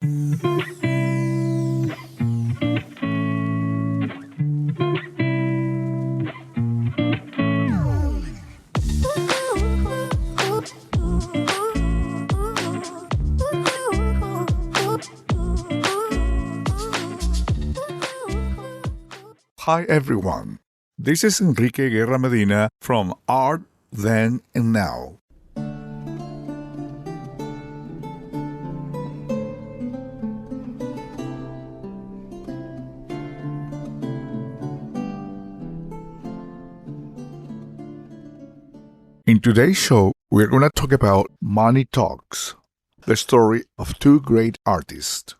Hi everyone. This is Enrique Guerra Medina from Art Then and Now. In today's show, we're going to talk about Money Talks, the story of two great artists.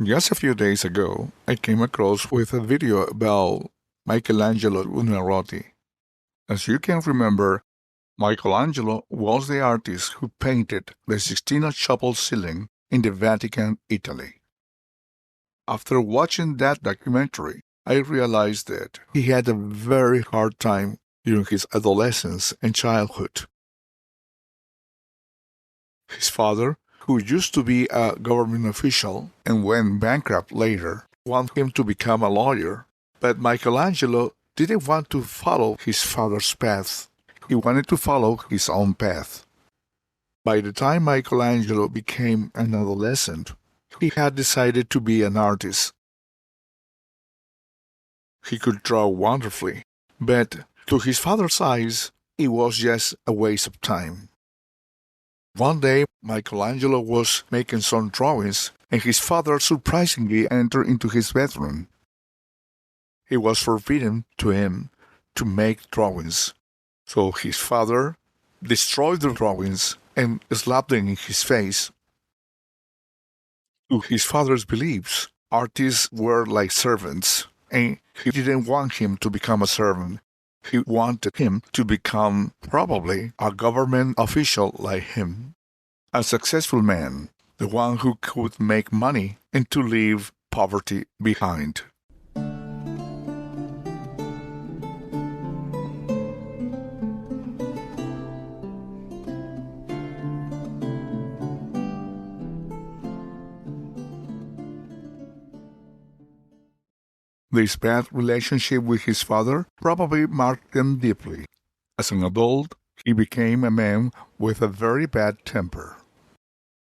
Just a few days ago, I came across with a video about Michelangelo Buonarroti. As you can remember, Michelangelo was the artist who painted the Sistine Chapel ceiling in the Vatican, Italy. After watching that documentary, I realized that he had a very hard time during his adolescence and childhood. His father, who used to be a government official and went bankrupt later, wanted him to become a lawyer, but Michelangelo didn't want to follow his father's path. He wanted to follow his own path. By the time Michelangelo became an adolescent, he had decided to be an artist. He could draw wonderfully, but to his father's eyes, it was just a waste of time. One day, Michelangelo was making some drawings, and his father surprisingly entered into his bedroom. It was forbidden to him to make drawings, so his father destroyed the drawings and slapped them in his face. To his father's beliefs, artists were like servants, and he didn't want him to become a servant. He wanted him to become probably a government official like him. A successful man, the one who could make money and to leave poverty behind. This bad relationship with his father probably marked him deeply. As an adult, he became a man with a very bad temper.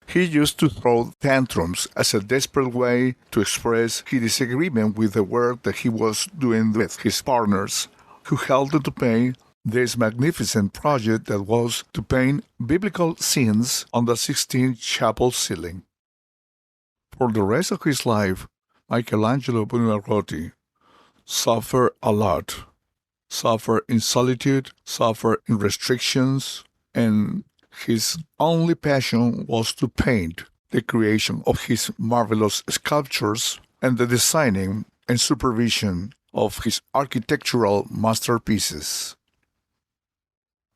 He used to throw tantrums as a desperate way to express his disagreement with the work that he was doing with his partners, who helped him to paint this magnificent project that was to paint biblical scenes on the Sistine Chapel ceiling. For the rest of his life, Michelangelo Buonarroti suffered a lot. Suffered in solitude, suffered in restrictions, and his only passion was to paint the creation of his marvelous sculptures and the designing and supervision of his architectural masterpieces.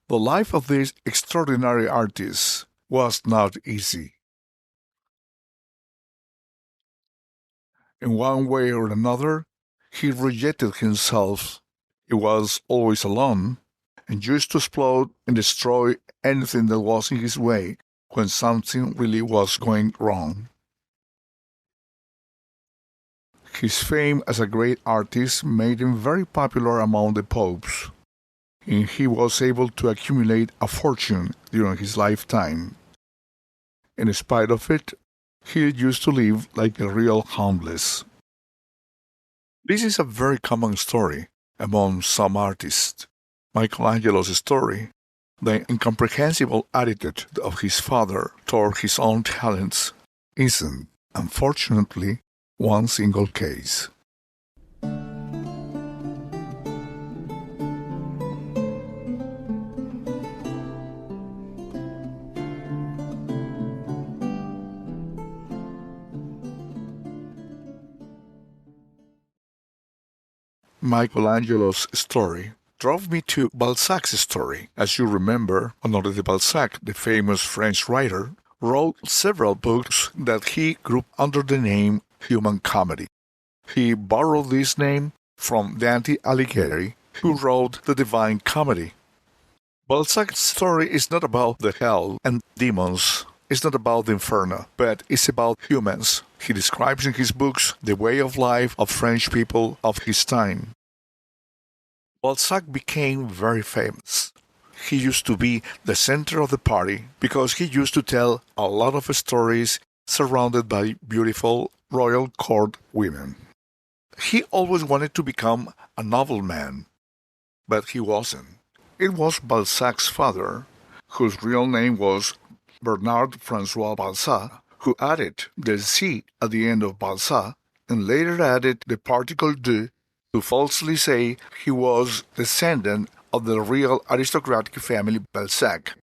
The life of this extraordinary artist was not easy. In one way or another, he rejected himself. He was always alone and used to explode and destroy anything that was in his way when something really was going wrong. His fame as a great artist made him very popular among the popes, and he was able to accumulate a fortune during his lifetime. In spite of it, he used to live like a real homeless. This is a very common story among some artists. Michelangelo's story, the incomprehensible attitude of his father toward his own talents, isn't, unfortunately, one single case. Michelangelo's story drove me to Balzac's story. As you remember, Honoré de Balzac, the famous French writer, wrote several books that he grouped under the name human comedy. He borrowed this name from Dante Alighieri, who wrote the Divine Comedy. Balzac's story is not about the hell and demons. It's not about the inferno, but it's about humans. He describes in his books the way of life of French people of his time. Balzac became very famous. He used to be the center of the party because he used to tell a lot of stories surrounded by beautiful royal court women. He always wanted to become a nobleman, but he wasn't. It was Balzac's father, whose real name was Bernard Francois Balzac, who added the C at the end of Balzac and later added the particle de to falsely say he was descendant of the real aristocratic family Balzac.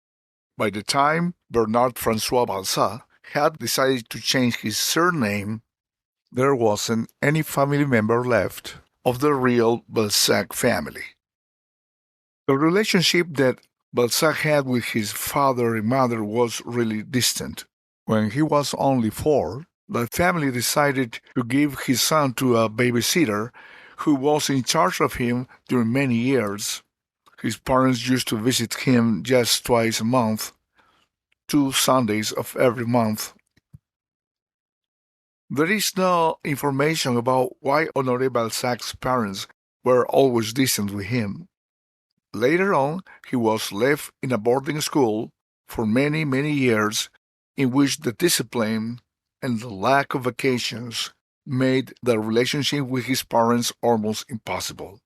By the time Bernard Francois Balzac had decided to change his surname, there wasn't any family member left of the real Balzac family. The relationship that Balzac had with his father and mother was really distant. When he was only 4, the family decided to give his son to a babysitter who was in charge of him during many years. His parents used to visit him just twice a month, 2 Sundays of every month. There is no information about why Honoré Balzac's parents were always distant with him. Later on, he was left in a boarding school for many, many years, in which the discipline and the lack of vacations made the relationship with his parents almost impossible.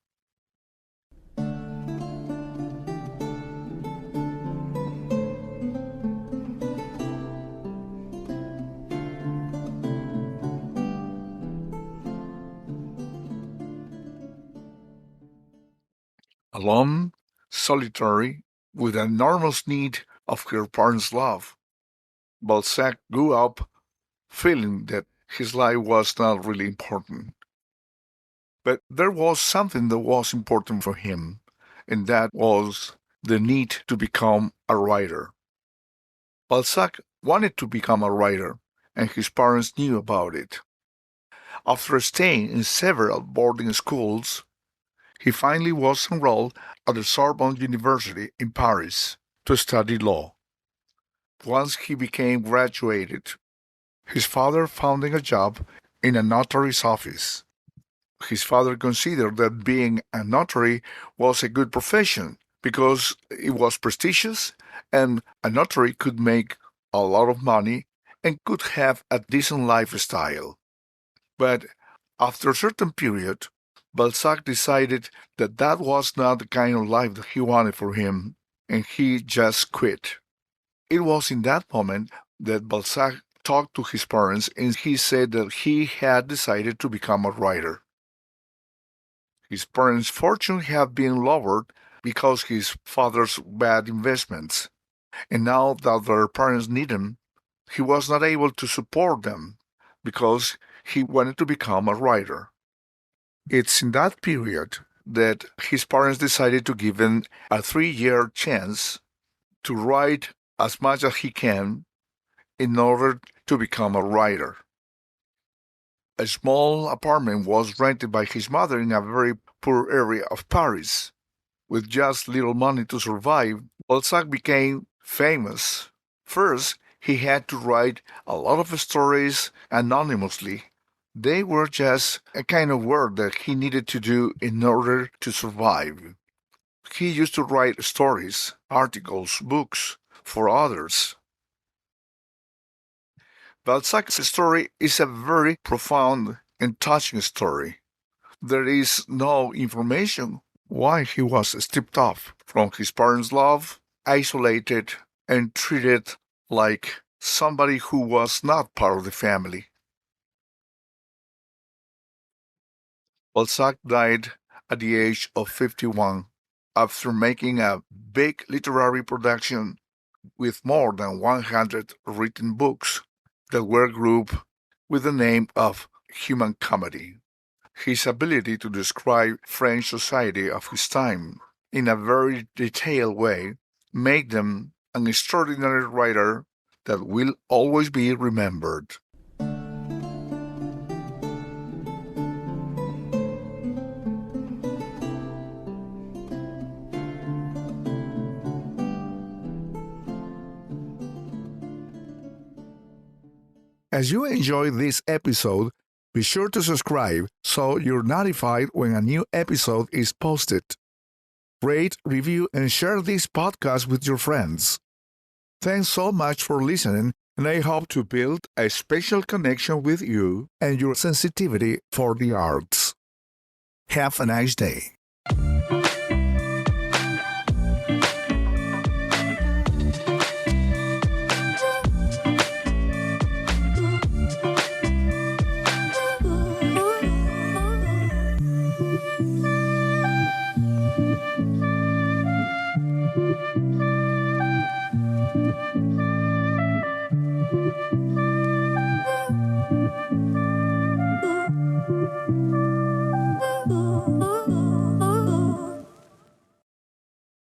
Alone, solitary, with an enormous need of her parents' love, Balzac grew up feeling that his life was not really important. But there was something that was important for him, and that was the need to become a writer. Balzac wanted to become a writer, and his parents knew about it. After staying in several boarding schools, he finally was enrolled at the Sorbonne University in Paris to study law. Once he became graduated, his father found him a job in a notary's office. His father considered that being a notary was a good profession because it was prestigious and a notary could make a lot of money and could have a decent lifestyle. But after a certain period, Balzac decided that that was not the kind of life that he wanted for him, and he just quit. It was in that moment that Balzac talked to his parents and he said that he had decided to become a writer. His parents' fortune had been lowered because his father's bad investments, and now that their parents need him, he was not able to support them because he wanted to become a writer. It's in that period that his parents decided to give him a 3-year chance to write as much as he can in order to become a writer. A small apartment was rented by his mother in a very poor area of Paris. With just little money to survive, Balzac became famous. First, he had to write a lot of stories anonymously. They were just a kind of work that he needed to do in order to survive. He used to write stories, articles, books for others. Balzac's story is a very profound and touching story. There is no information why he was stripped off from his parents' love, isolated, and treated like somebody who was not part of the family. Balzac died at the age of 51 after making a big literary production with more than 100 written books that were grouped with the name of human comedy. His ability to describe French society of his time in a very detailed way made them an extraordinary writer that will always be remembered. As you enjoy this episode, be sure to subscribe so you're notified when a new episode is posted. Rate, review, and share this podcast with your friends. Thanks so much for listening, and I hope to build a special connection with you and your sensitivity for the arts. Have a nice day.